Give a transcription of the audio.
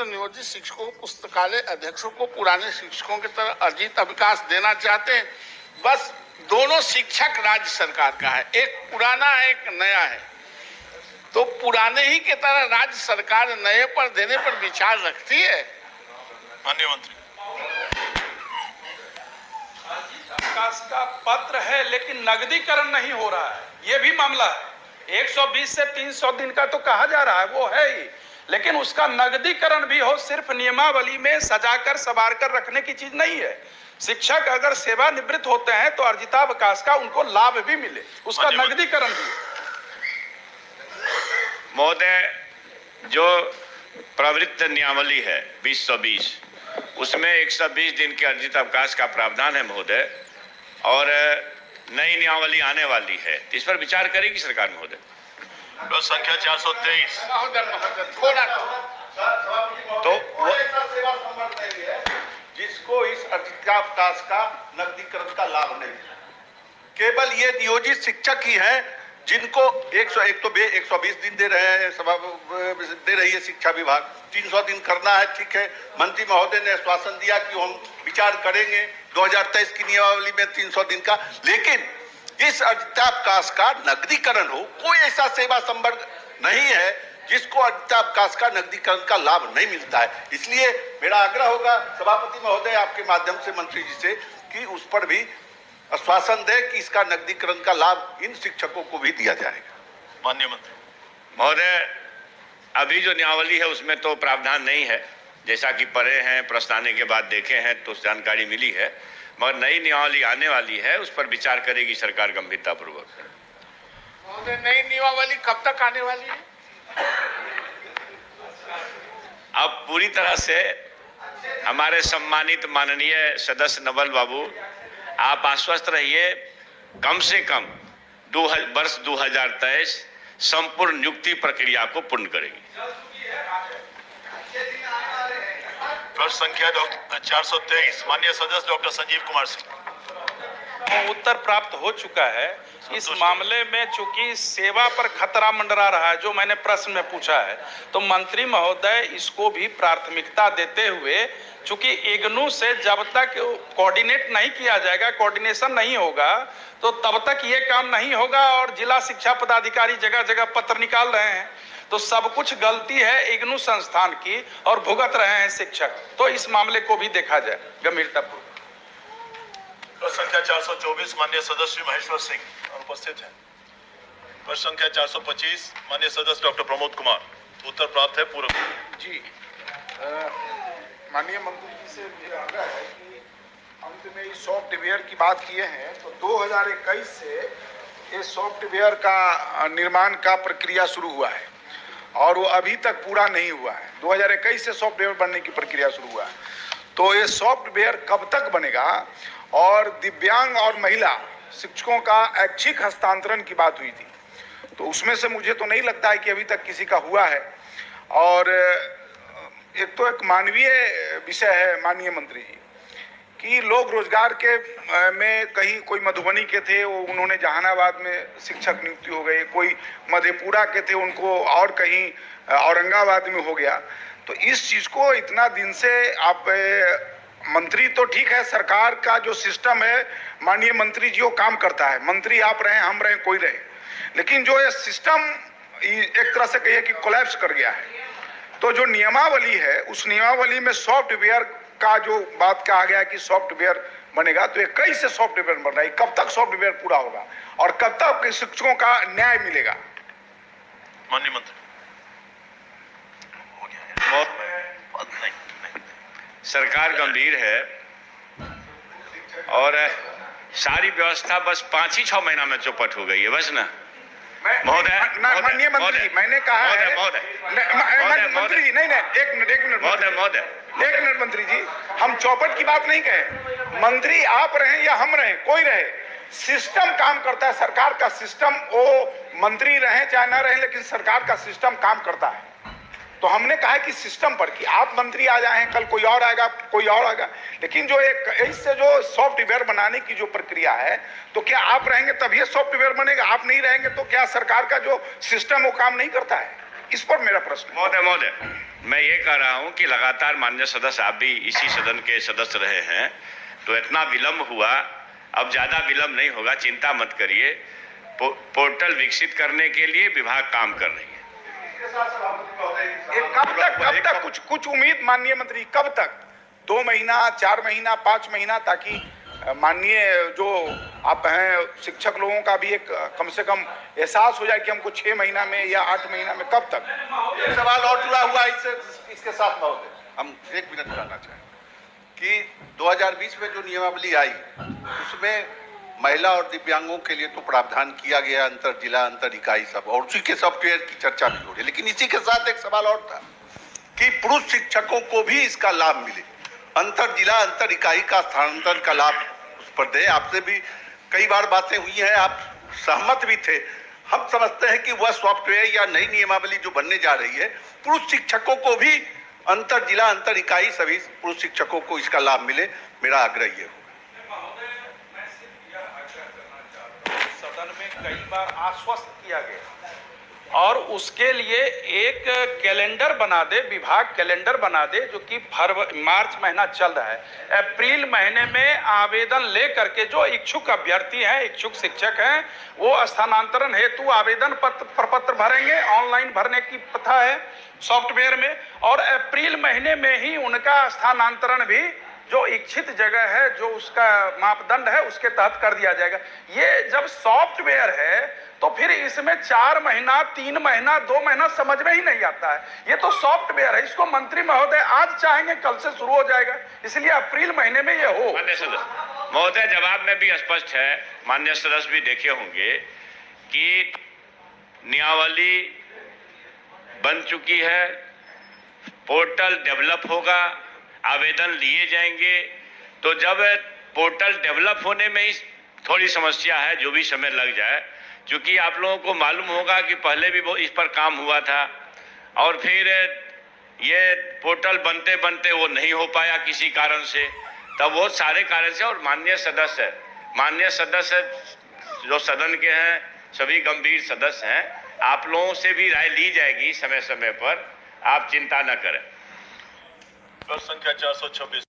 नियोजित शिक्षकों, पुस्तकालय अध्यक्षों को पुराने शिक्षकों की तरह अर्जित अवकाश देना चाहते हैं। बस दोनों शिक्षक राज्य सरकार का है, एक पुराना है, एक नया है। तो पुराने ही की तरह राज्य सरकार नए पर देने पर विचार रखती है। माननीय मंत्री, विकास का पत्र है लेकिन नगदीकरण नहीं हो रहा है, ये भी मामला है। 120 से 300 दिन का तो कहा जा रहा है, वो है ही, लेकिन उसका नगदीकरण भी हो, सिर्फ नियमावली में सजाकर संवार कर रखने की चीज नहीं है। शिक्षक अगर सेवानिवृत्त होते हैं तो अर्जितावकाश का उनको लाभ भी मिले, उसका नगदीकरण भी। महोदय, जो प्रवृत्त नियमावली है 2020, उसमें 120 दिन के अर्जित अवकाश का प्रावधान है महोदय, और नई नियमावली आने वाली है, इस पर विचार करेगी सरकार महोदय। प्रश्न संख्या 423। थोड़ा तो जिसको इस अर्जितावकाश का नगदीकरण का लाभ नहीं है, केवल ये नियोजित शिक्षक ही हैं जिनको 120 दिन दे रहे हैं, दे रही है शिक्षा विभाग। 300 दिन करना है, ठीक है। मंत्री महोदय ने आश्वासन दिया कि हम विचार करेंगे 2023 की नियमावली में 300 दिन का, लेकिन इस अर्जितावकाश का नगदीकरण हो, कोई ऐसा सेवा संवर्ग नहीं है जिसको अर्जितावकाश का नगदीकरण का लाभ नहीं मिलता है। इसलिए मेरा आग्रह होगा सभापति महोदय आपके माध्यम से मंत्री जी से कि उस पर भी आश्वासन दे कि इसका नगदीकरण का लाभ इन शिक्षकों को भी दिया जाएगा। माननीय मंत्री महोदय, अभी जो नियमावली है उसमें तो प्रावधान नहीं है, जैसा कि पढ़े हैं, प्रश्न आने के बाद देखे हैं तो जानकारी मिली है, मगर नई नियमावली आने वाली है, उस पर विचार करेगी सरकार गंभीरतापूर्वक। महोदय, नई नियमावली कब तक आने वाली है? अब पूरी तरह से हमारे सम्मानित माननीय सदस्य नवल बाबू, आप आश्वस्त रहिए, कम से कम वर्ष 2023 संपूर्ण नियुक्ति प्रक्रिया को पूर्ण करेगी। प्रश्न संख्या 423। माननीय सदस्य डॉक्टर संजीव कुमार सिंह। उत्तर प्राप्त हो चुका है। इस मामले में चूंकि सेवा पर खतरा मंडरा रहा है, जो मैंने प्रश्न में पूछा है, तो मंत्री महोदय इसको भी प्राथमिकता देते हुए, चूंकि इग्नू से जब तक कोऑर्डिनेट नहीं किया जाएगा, कोऑर्डिनेशन नहीं होगा, तो तब तक ये काम नहीं होगा। और जिला शिक्षा पदाधिकारी जगह जगह पत्र निकाल रहे हैं, तो सब कुछ गलती है इग्नू संस्थान की और भुगत रहे हैं शिक्षक। तो इस मामले को भी देखा जाए गंभीरतापूर्वक। प्रश्न संख्या 424। माननीय सदस्य महेश्वर सिंह उपस्थित हैं। प्रश्न संख्या 425। माननीय सदस्य डॉक्टर प्रमोद कुमार। उत्तर प्राप्त है पूर्व जी। माननीय मंत्री जी से मुझे आग्रह है कि अंत में इस सॉफ्टवेयर की बात किए हैं, तो 2021 से इस सॉफ्टवेयर का निर्माण का प्रक्रिया शुरू हुआ है और वो अभी तक पूरा नहीं हुआ है। 2021 से सॉफ्टवेयर बनने की प्रक्रिया शुरू हुआ है, तो ये सॉफ्टवेयर कब तक बनेगा? और दिव्यांग और महिला शिक्षकों का ऐच्छिक हस्तांतरण की बात हुई थी, तो उसमें से मुझे तो नहीं लगता है कि अभी तक किसी का हुआ है। और एक तो एक मानवीय विषय है माननीय मंत्री जी, कि लोग रोजगार के में कहीं कोई मधुबनी के थे, वो उन्होंने जहानाबाद में शिक्षक नियुक्ति हो गई, कोई मधेपुरा के थे, उनको और कहीं औरंगाबाद में हो गया। तो इस चीज़ को इतना दिन से आप मंत्री तो ठीक है, सरकार का जो सिस्टम है माननीय मंत्री जी वो काम करता है, मंत्री आप रहे, हम रहे, कोई रहे, लेकिन जो ये सिस्टम एक तरह से कहिए कि कोलैप्स कर गया है। तो जो नियमावली है, उस नियमावली में सॉफ्टवेयर का जो बात कहा गया कि सॉफ्टवेयर बनेगा, तो 21 से सॉफ्टवेयर बन रहा है, कब तक सॉफ्टवेयर पूरा होगा और कब तक शिक्षकों का न्याय मिलेगा? माननीय मंत्री। सरकार गंभीर है और सारी व्यवस्था बस 5-6 महीना में चौपट हो गई है, बस ना महोदय। माननीय मंत्री जी, मैंने कहा है मंत्री जी, नहीं एक मिनट मंत्री जी, हम चौपट की बात नहीं कहे। मंत्री आप रहे या हम रहे, कोई रहे, सिस्टम काम करता है, सरकार का सिस्टम, वो मंत्री रहे चाहे ना रहे, लेकिन सरकार का सिस्टम काम करता है। तो हमने कहा कि सिस्टम पर, कि आप मंत्री आ जाए, कल कोई और आएगा, कोई और आएगा, लेकिन जो एक इससे जो सॉफ्टवेयर बनाने की जो प्रक्रिया है, तो क्या आप रहेंगे तभी सॉफ्टवेयर बनेगा? आप नहीं रहेंगे तो क्या सरकार का जो सिस्टम वो काम नहीं करता है? इस पर मेरा प्रश्न है। महोदय, मैं ये कह रहा हूं कि लगातार माननीय सदस्य आप भी इसी सदन के सदस्य रहे हैं, तो इतना विलंब हुआ, अब ज्यादा विलंब नहीं होगा, चिंता मत करिए। पोर्टल विकसित करने के लिए विभाग काम कर रही है। कब तक कुछ उम्मीद माननीय मंत्री, कब तक? 2 महीना, 4 महीना, 5 महीना, ताकि माननीय जो आप हैं शिक्षक लोगों का भी एक कम से कम एहसास हो जाए कि हमको 6 महीना में या 8 महीना में, कब तक? एक सवाल और जुड़ा हुआ इसके साथ महोदय, हम 1 मिनट जानना चाहें कि 2020 में जो नियमावली आई उसमें महिला और दिव्यांगों के लिए तो प्रावधान किया गया, अंतर जिला अंतर इकाई सब, और उसी के सॉफ्टवेयर की चर्चा भी हो रही है, लेकिन इसी के साथ एक सवाल और था कि पुरुष शिक्षकों को भी इसका लाभ मिले, अंतर जिला अंतर इकाई का स्थानांतरण का लाभ उस पर दे। आपसे भी कई बार बातें हुई हैं, आप सहमत भी थे। हम समझते हैं कि वह सॉफ्टवेयर या नई नियमावली जो बनने जा रही है, पुरुष शिक्षकों को भी अंतर जिला अंतर इकाई सभी पुरुष शिक्षकों को इसका लाभ मिले, मेरा आग्रह ये हो। सदन में कई बार आश्वस्त किया गया और उसके लिए एक कैलेंडर बना दे, विभाग कैलेंडर बना दे, जो कि मार्च महीना चल रहा है, अप्रैल महीने में आवेदन लेकर के जो इच्छुक अभ्यर्थी हैं, इच्छुक शिक्षक हैं, वो स्थानांतरण हेतु आवेदन प्रपत्र भरेंगे। ऑनलाइन भरने की प्रथा है सॉफ्टवेयर में, और अप्रैल महीने में ही उनका स्थानांतरण भी जो इच्छित जगह है, जो उसका मापदंड है, उसके तहत कर दिया जाएगा। ये जब सॉफ्टवेयर है तो फिर इसमें 4 महीना, 3 महीना, 2 महीना समझ में ही नहीं आता है। ये तो सॉफ्टवेयर है, इसको मंत्री महोदय आज चाहेंगे कल से शुरू हो जाएगा, इसलिए अप्रैल महीने में ये हो। माननीय सदस्य महोदय, जवाब में भी स्पष्ट है, माननीय सदस्य भी देखे होंगे कि नियमावली बन चुकी है, पोर्टल डेवलप होगा, आवेदन लिए जाएंगे। तो जब पोर्टल डेवलप होने में ही थोड़ी समस्या है, जो भी समय लग जाए, क्योंकि आप लोगों को मालूम होगा कि पहले भी वो इस पर काम हुआ था और फिर ये पोर्टल बनते बनते वो नहीं हो पाया किसी कारण से, तब वो सारे कारण से। और माननीय सदस्य जो सदन के हैं, सभी गंभीर सदस्य हैं, आप लोगों से भी राय ली जाएगी समय समय पर, आप चिंता न करें। संख्या 426।